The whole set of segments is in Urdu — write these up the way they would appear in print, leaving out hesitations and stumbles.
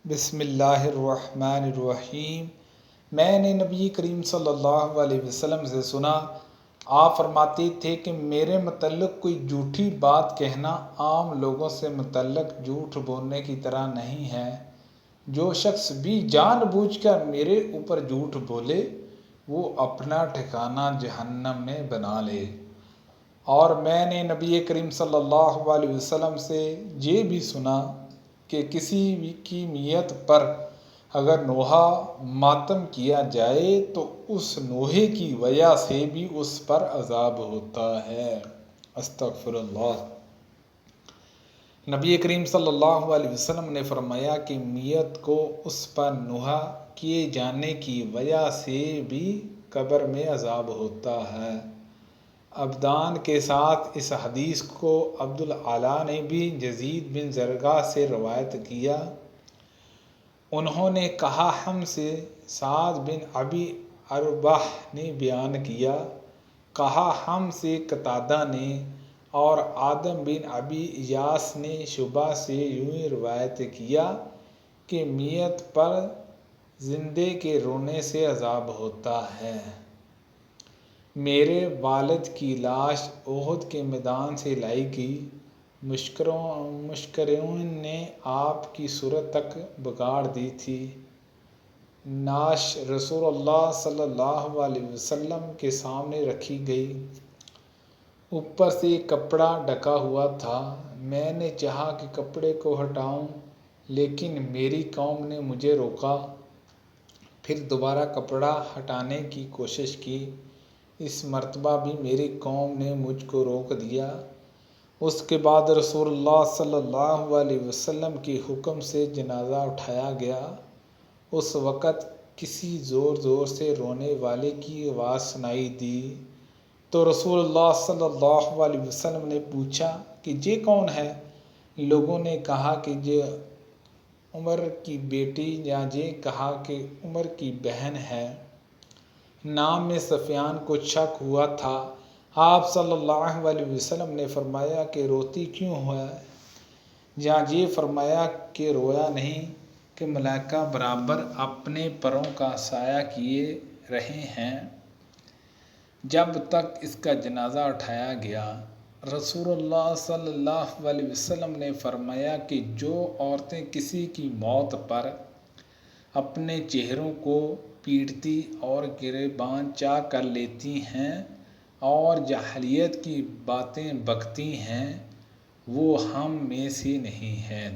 بسم اللہ الرحمن الرحیم۔ میں نے نبی کریم صلی اللہ علیہ وسلم سے سنا، آپ فرماتے تھے کہ میرے متعلق کوئی جھوٹی بات کہنا عام لوگوں سے متعلق جھوٹ بولنے کی طرح نہیں ہے۔ جو شخص بھی جان بوجھ کر میرے اوپر جھوٹ بولے وہ اپنا ٹھکانہ جہنم میں بنا لے۔ اور میں نے نبی کریم صلی اللہ علیہ وسلم سے یہ بھی سنا کہ کسی کی میت پر اگر نوحہ ماتم کیا جائے تو اس نوحے کی وجہ سے بھی اس پر عذاب ہوتا ہے۔ استغفر اللہ۔ نبی کریم صلی اللہ علیہ وسلم نے فرمایا کہ میت کو اس پر نوحہ کیے جانے کی وجہ سے بھی قبر میں عذاب ہوتا ہے۔ ابدان کے ساتھ اس حدیث کو عبدالعالی نے بھی یزید بن زرگہ سے روایت کیا۔ انہوں نے کہا ہم سے سعد بن ابی ارباح نے بیان کیا، کہا ہم سے قتادہ نے، اور آدم بن ابی ایاس نے شعبہ سے یوں روایت کیا کہ میت پر زندے کے رونے سے عذاب ہوتا ہے۔ میرے والد کی لاش احد کے میدان سے لائی گئی۔ مشرکین نے آپ کی صورت تک بگاڑ دی تھی۔ نعش رسول اللہ صلی اللہ علیہ وسلم کے سامنے رکھی گئی، اوپر سے کپڑا ڈھکا ہوا تھا۔ میں نے چاہا کہ کپڑے کو ہٹاؤں لیکن میری قوم نے مجھے روکا۔ پھر دوبارہ کپڑا ہٹانے کی کوشش کی، اس مرتبہ بھی میری قوم نے مجھ کو روک دیا۔ اس کے بعد رسول اللہ صلی اللہ علیہ وسلم کے حکم سے جنازہ اٹھایا گیا۔ اس وقت کسی زور زور سے رونے والے کی آواز سنائی دی تو رسول اللہ صلی اللہ علیہ وسلم نے پوچھا کہ یہ کون ہے؟ لوگوں نے کہا کہ یہ عمر کی بیٹی یا یہ کہا کہ عمر کی بہن ہے۔ نام میں سفیان کو شک ہوا تھا۔ آپ صلی اللہ علیہ وسلم نے فرمایا کہ روتی کیوں ہے؟ یا یہ فرمایا کہ رویا نہیں کہ ملائکہ برابر اپنے پروں کا سایہ کیے رہے ہیں جب تک اس کا جنازہ اٹھایا گیا۔ رسول اللہ صلی اللہ علیہ وسلم نے فرمایا کہ جو عورتیں کسی کی موت پر اپنے چہروں کو پیٹتی اور گریباں چاک کر لیتی ہیں اور جاہلیت کی باتیں بکتی ہیں وہ ہم میں سے نہیں ہیں۔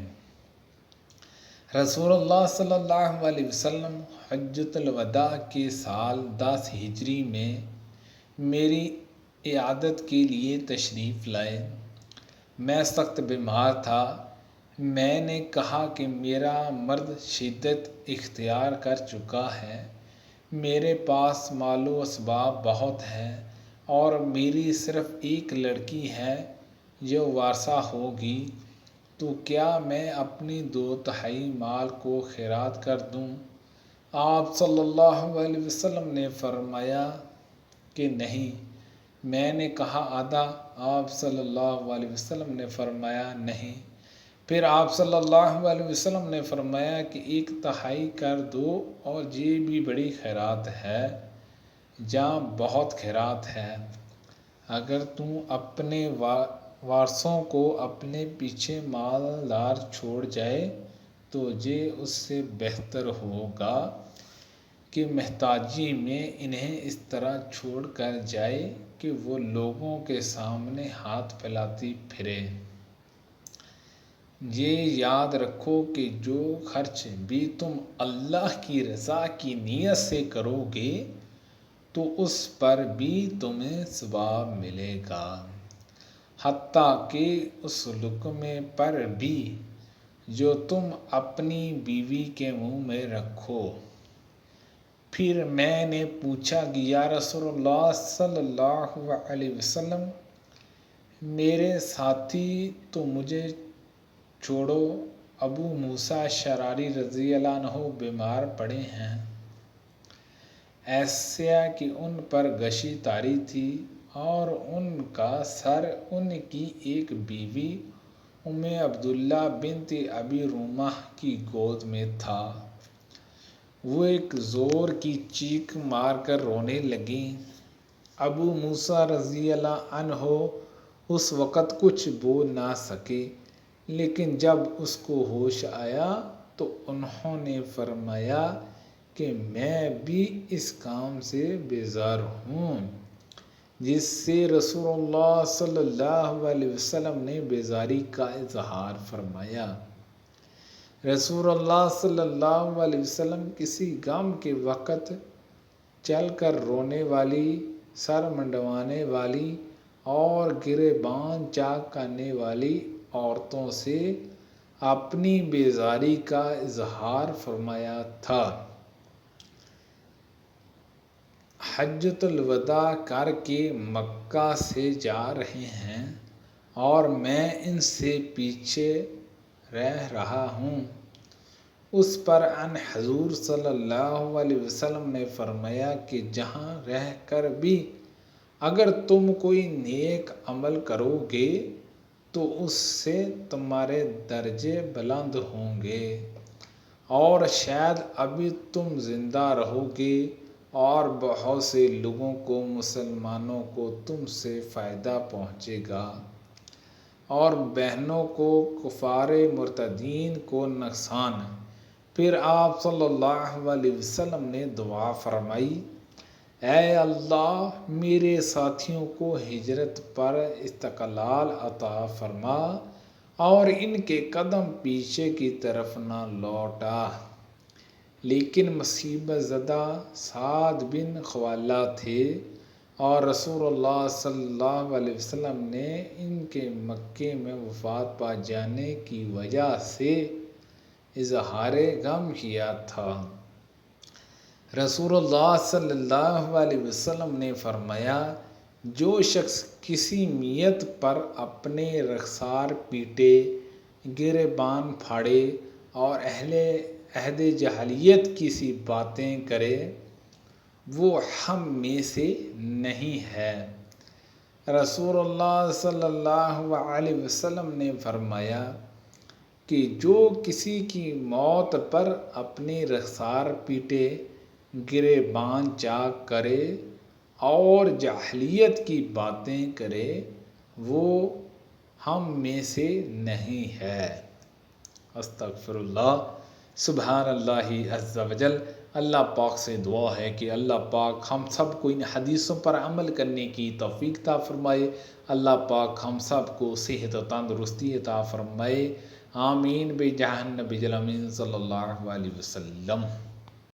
رسول اللہ صلی اللہ علیہ وسلم حجۃ الوداع کے سال 10 ہجری میں میری عیادت کے لیے تشریف لائے۔ میں سخت بیمار تھا۔ میں نے کہا کہ میرا مرض شدت اختیار کر چکا ہے، میرے پاس مال و اسباب بہت ہیں اور میری صرف ایک لڑکی ہے جو وارثہ ہوگی، تو کیا میں اپنی 2/3 مال کو خیرات کر دوں؟ آپ صلی اللہ علیہ وسلم نے فرمایا کہ نہیں۔ میں نے کہا آدھا؟ آپ صلی اللہ علیہ وسلم نے فرمایا نہیں۔ پھر آپ صلی اللہ علیہ وسلم نے فرمایا کہ 1/3 کر دو، اور یہ بھی بڑی خیرات ہے، جہاں بہت خیرات ہے۔ اگر تم اپنے وارثوں کو اپنے پیچھے مالدار چھوڑ جائے تو یہ اس سے بہتر ہوگا کہ محتاجی میں انہیں اس طرح چھوڑ کر جائے کہ وہ لوگوں کے سامنے ہاتھ پھیلاتی پھرے۔ یہ یاد رکھو کہ جو خرچ بھی تم اللہ کی رضا کی نیت سے کرو گے تو اس پر بھی تمہیں ثواب ملے گا، حتیٰ کہ اس لقمے پر بھی جو تم اپنی بیوی کے منہ میں رکھو۔ پھر میں نے پوچھا کہ یا رسول اللہ صلی اللہ علیہ وسلم، میرے ساتھی تو مجھے چھوڑو ابو موسیٰ اشعری رضی اللہ عنہ بیمار پڑے ہیں، ایسا کہ ان پر غشی طاری تھی اور ان کا سر ان کی ایک بیوی عبداللہ بنت ابی رومہ کی گود میں تھا۔ وہ ایک زور کی چیخ مار کر رونے لگیں۔ ابو موسیٰ رضی اللہ عنہ اس وقت کچھ بول نہ سکے، لیکن جب اس کو ہوش آیا تو انہوں نے فرمایا کہ میں بھی اس کام سے بیزار ہوں جس سے رسول اللہ صلی اللہ علیہ وسلم نے بیزاری کا اظہار فرمایا۔ رسول اللہ صلی اللہ علیہ وسلم کسی غم کے وقت چل کر رونے والی، سر منڈوانے والی اور گریباں چاک کرنے والی عورتوں سے اپنی بیزاری کا اظہار فرمایا تھا۔ حجۃ الوداع کر کے مکہ سے جا رہے ہیں اور میں ان سے پیچھے رہ رہا ہوں۔ اس پر ان حضور صلی اللہ علیہ وسلم نے فرمایا کہ جہاں رہ کر بھی اگر تم کوئی نیک عمل کرو گے تو اس سے تمہارے درجے بلند ہوں گے، اور شاید ابھی تم زندہ رہو گے اور بہت سے لوگوں کو، مسلمانوں کو تم سے فائدہ پہنچے گا، اور بہنوں کو، کفار مرتدین کو نقصان۔ پھر آپ صلی اللہ علیہ وسلم نے دعا فرمائی، اے اللہ میرے ساتھیوں کو ہجرت پر استقلال عطا فرما اور ان کے قدم پیچھے کی طرف نہ لوٹا۔ لیکن مصیبت زدہ سعد بن خولہ تھے اور رسول اللہ صلی اللہ علیہ وسلم نے ان کے مکے میں وفات پا جانے کی وجہ سے اظہار غم کیا تھا۔ رسول اللہ صلی اللہ علیہ وسلم نے فرمایا، جو شخص کسی میت پر اپنے رخسار پیٹے، گریبان پھاڑے اور عہد جاہلیت کی سی باتیں کرے وہ ہم میں سے نہیں ہے۔ رسول اللہ صلی اللہ علیہ وسلم نے فرمایا کہ جو کسی کی موت پر اپنے رخسار پیٹے، گریبان چاک کرے اور جاہلیت کی باتیں کرے وہ ہم میں سے نہیں ہے۔ استغفر اللہ۔ سبحان اللہ عز وجل۔ اللہ پاک سے دعا ہے کہ اللہ پاک ہم سب کو ان حدیثوں پر عمل کرنے کی توفیق عطا فرمائے۔ اللہ پاک ہم سب کو صحت و تندرستی عطا فرمائے۔ آمین بجاہ النبی الامین صلی اللہ علیہ وسلم۔